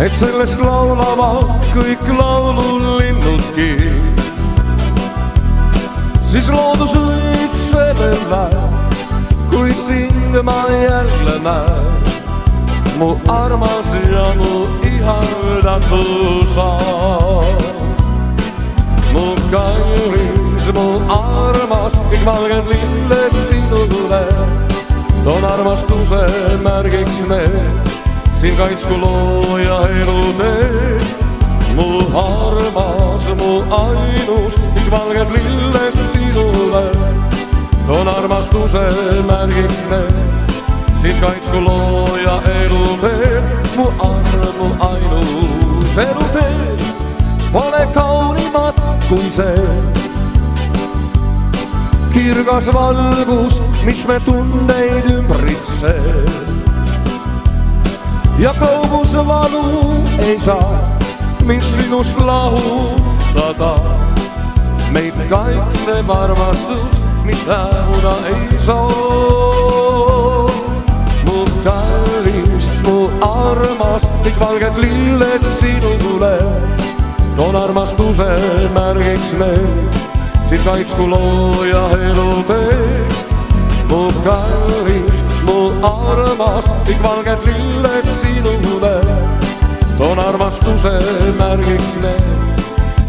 et sellest laulavad kõik laululinnudki. Siis loodus õitsebele, kui sind ma jälle näen, mu armas ja mu ihaldatu sa. Mu kallis, mu armas, kõik valged lilled sinule, toon armastuse märgiks need, siin kaitsku looja elutee. Mu armas, mu ainus, kõik valged lilled sinule, toon armastuse märgiks need, siin kaitsku looja elutee. Mu ainus elutee pole kaunimat kui see kirgas valgus, mis me tundeid ümbritseb. Ja kaugus valu ei saa, mis sinust lahutada. Meid kaitseb armastus, mis hävuda ei saa. Mu kallis, mu armas, kõik valged lilled sinule, toon armastuse märgiks need, siin kaitsku looja elutee. Mu kallis, mu armas, kõik valged lilled sinule, toon armastuse märgiks need,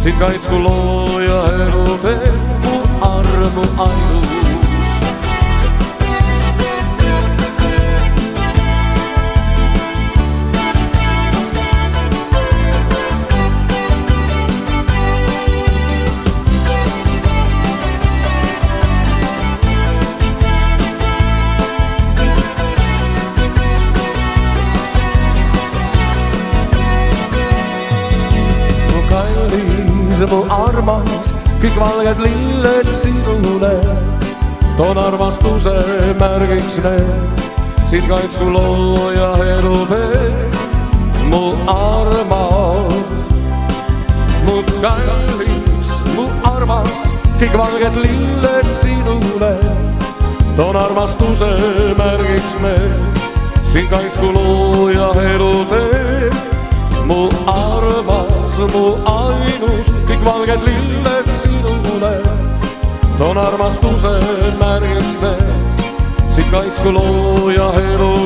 siin kaitsku looja elutee. Mu ainus mu armas, kõik valged lilled sinule, toon armastuse märgiks need, siin kaitsku looja elutee. Mu armas, mu kallis, mu armas, kõik valged lilled sinule, toon armastuse märgiks need, siin kaitsku looja elutee. Mu armas, mu ainus, kõik valged lilled sinule, toon armastuse märgiks need, siin kaitsku looja elu.